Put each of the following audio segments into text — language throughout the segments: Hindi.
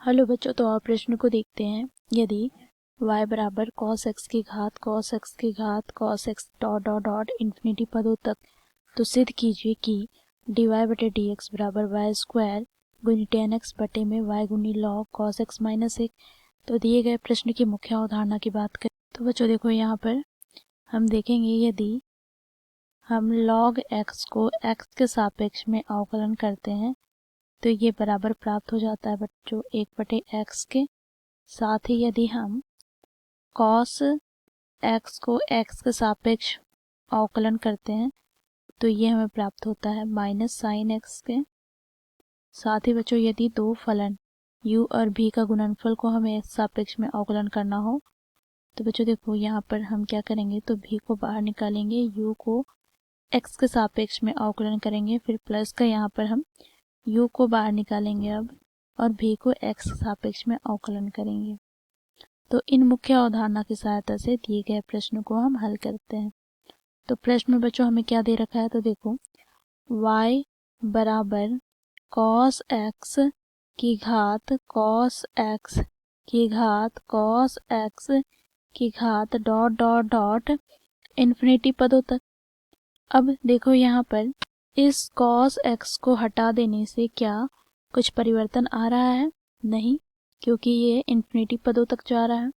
हेलो बच्चों, तो आप प्रश्न को देखते हैं। यदि y बराबर cos x की घात cos x की घात cos x dot dot dot infinity पदों तक, तो सिद्ध कीजिए कि dy बटे डी एक्स बराबर वाई स्क्वायर गुनी टेन एक्स बटे में y गुनी लॉग cos x माइनस एक। तो दिए गए प्रश्न की मुख्य अवधारणा की बात करें तो बच्चों देखो, यहाँ पर हम देखेंगे यदि हम log x को x के सापेक्ष में अवकलन करते हैं तो ये बराबर प्राप्त हो जाता है बच्चों 1/x के। साथ ही यदि हम cos x को x के सापेक्ष अवकलन करते हैं तो ये हमें प्राप्त होता है माइनस साइन x के। साथ ही बच्चों यदि दो फलन u और v का गुणनफल को हमें x सापेक्ष में अवकलन करना हो तो बच्चों देखो, यहाँ पर हम क्या करेंगे, तो v को बाहर निकालेंगे, u को x के सापेक्ष में अवकलन करेंगे, फिर प्लस का यहाँ पर हम u को बाहर निकालेंगे अब, और v को x सापेक्ष में अवकलन करेंगे। तो इन मुख्य अवधारणा की सहायता से दिए गए प्रश्न को हम हल करते हैं। तो प्रश्न में बच्चों हमें क्या दे रखा है, तो देखो y बराबर cos x की घात cos x की घात cos x की घात डॉट डॉट डॉट इन्फिनिटी पदों तक। अब देखो यहाँ पर इस cos x को हटा देने से क्या कुछ परिवर्तन आ रहा है? नहीं, क्योंकि ये इन्फिनिटी पदों तक जा रहा है।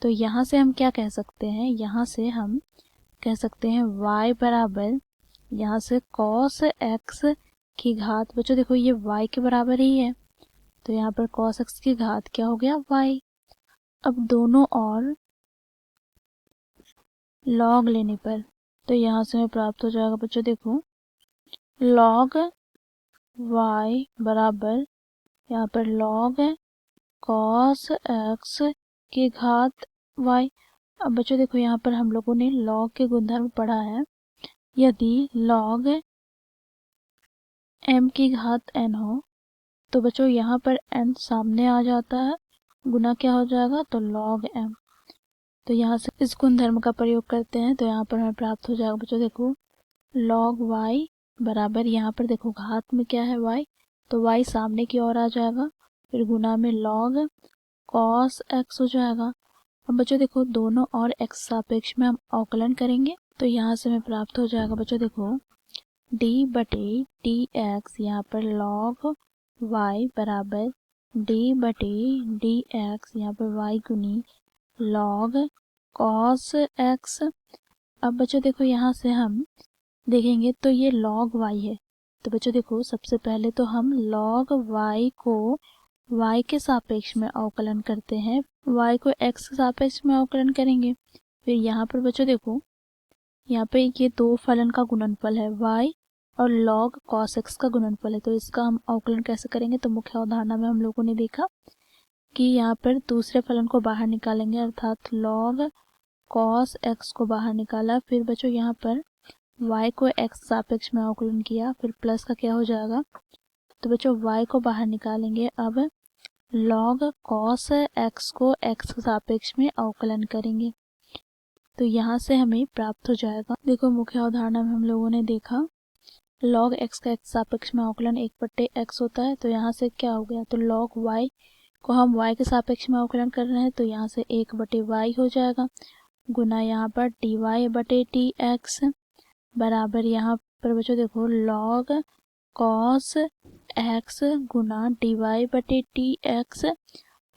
तो यहाँ से हम क्या कह सकते हैं, यहाँ से हम कह सकते हैं y बराबर यहाँ से cos x की घात, बच्चों देखो ये y के बराबर ही है, तो यहाँ पर cos x की घात क्या हो गया, y। अब दोनों और log लेने पर तो यहाँ से हमें प्राप्त हो जाएगा बच्चों देखो log y बराबर यहाँ पर log cos x की घात y। अब बच्चों देखो, यहाँ पर हम लोगों ने log के गुणधर्म पढ़ा है। यदि log m की घात n हो तो बच्चों यहाँ पर n सामने आ जाता है, गुना क्या हो जाएगा, तो log m। तो यहाँ से इस गुणधर्म का प्रयोग करते हैं तो यहाँ पर हमें प्राप्त हो जाएगा बच्चों देखो log y बराबर, यहाँ पर देखो घात में क्या है y, तो y सामने की ओर आ जाएगा, फिर गुना में log cos x हो जाएगा। अब बच्चों देखो दोनों और x सापेक्ष में हम अवकलन करेंगे तो यहाँ से हमें प्राप्त हो जाएगा बच्चों देखो d बटे टी एक्स, यहाँ पर log y बराबर d बटे डी एक्स, यहाँ पर y गुनी log cos x। अब बच्चों देखो यहाँ से हम देखेंगे तो ये log y है, तो बच्चों देखो सबसे पहले तो हम log y को y के सापेक्ष में अवकलन करते हैं, y को x के सापेक्ष में अवकलन करेंगे। फिर यहाँ पर बच्चों देखो, यहाँ पे ये दो फलन का गुणनफल है y और log cos x का गुणनफल है, तो इसका हम अवकलन कैसे करेंगे, तो मुख्य अवधारणा में हम लोगों ने देखा कि यहाँ पर दूसरे फलन को बाहर निकालेंगे, अर्थात log cos x को बाहर निकाला, फिर बच्चों यहाँ पर y को x सापेक्ष में अवकलन किया, फिर प्लस का क्या हो जाएगा, तो बच्चों y को बाहर निकालेंगे, अब log cos x को x के सापेक्ष में अवकलन करेंगे, तो यहाँ से हमें प्राप्त हो जाएगा। देखो मुख्य अवधारणा में हम लोगों ने देखा log x का x सापेक्ष में अवकलन 1/x होता है, तो यहाँ से क्या हो गया, तो log y को हम y के सापेक्ष में अवकलन कर रहे हैं, तो यहाँ से 1/y हो जाएगा, गुना यहाँ पर dy बटे टी एक्स बराबर यहाँ पर बच्चों देखो log cos x गुना dy बटे टी एक्स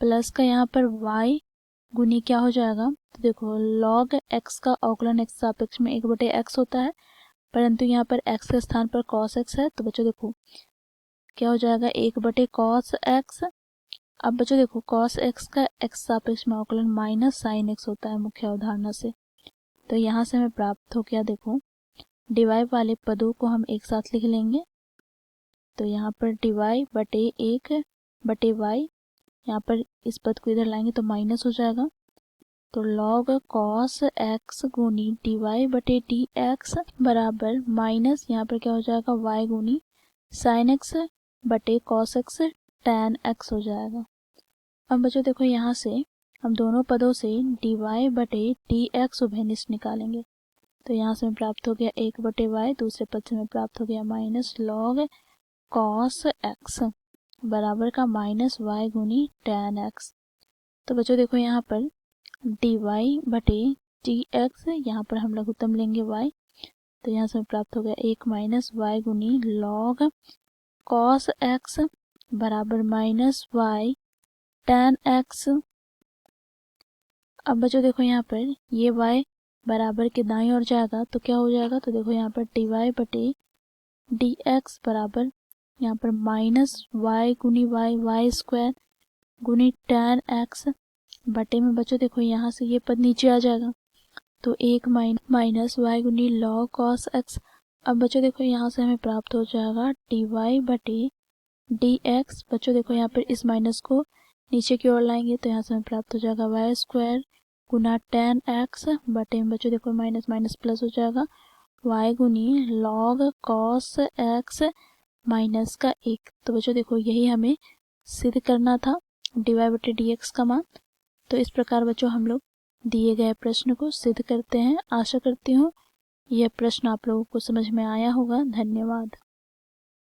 प्लस का यहाँ पर y गुनी क्या हो जाएगा, तो देखो log x का अवकलन x सापेक्ष में 1/x होता है, परंतु यहाँ पर x के स्थान पर cos x है, तो बच्चों देखो क्या हो जाएगा 1/cos x। अब बच्चों देखो cos x का x सापेक्ष में अवकलन माइनस साइन x होता है मुख्य अवधारणा से, तो यहाँ से हमें प्राप्त हो गया देखो dy वाले पदों को हम एक साथ लिख लेंगे, तो यहाँ पर dy बटे 1/y, यहाँ पर इस पद को इधर लाएंगे तो माइनस हो जाएगा, तो log cos x गुनी dy बटे डी एक्स बराबर माइनस यहाँ पर क्या हो जाएगा y गुनी sin x बटे cos x tan x हो जाएगा। अब बच्चों देखो यहाँ से हम दोनों पदों से dy बटे डी एक्स उभयनिष्ठ निकालेंगे, तो यहाँ से हमें प्राप्त हो गया 1/y, दूसरे पद से हमें प्राप्त हो गया माइनस log cos x बराबर का माइनस वाई गुनी tan x। तो बच्चों देखो यहाँ पर dy बटे dx, यहाँ पर हम लघुत्तम लेंगे y, तो यहाँ से प्राप्त हो गया 1 माइनस वाई गुनी log cos x बराबर माइनस वाई tan x। अब बच्चों देखो यहाँ पर ये y बराबर के दाईं ओर जाएगा तो क्या हो जाएगा, तो देखो यहाँ पर dy बटे dx बराबर यहाँ पर माइनस वाई गुनी वाई स्क्वायर गुनी tan x बटे में बच्चों देखो यहाँ से ये पद नीचे आ जाएगा तो 1 माइनस वाई गुनी log cos x। अब बच्चों देखो यहाँ से हमें प्राप्त हो जाएगा dy बटे dx। बच्चों देखो यहाँ पर इस माइनस को नीचे की ओर लाएंगे तो यहाँ से हमें प्राप्त हो जाएगा वाई स्क्वायर गुना tan x बटे में बच्चों देखो माइनस माइनस प्लस हो जाएगा y गुनी log cos x माइनस का 1। तो बच्चों देखो यही हमें सिद्ध करना था dy बटे dx का मान। तो इस प्रकार बच्चों हम लोग दिए गए प्रश्न को सिद्ध करते हैं। आशा करती हूँ यह प्रश्न आप लोगों को समझ में आया होगा। धन्यवाद।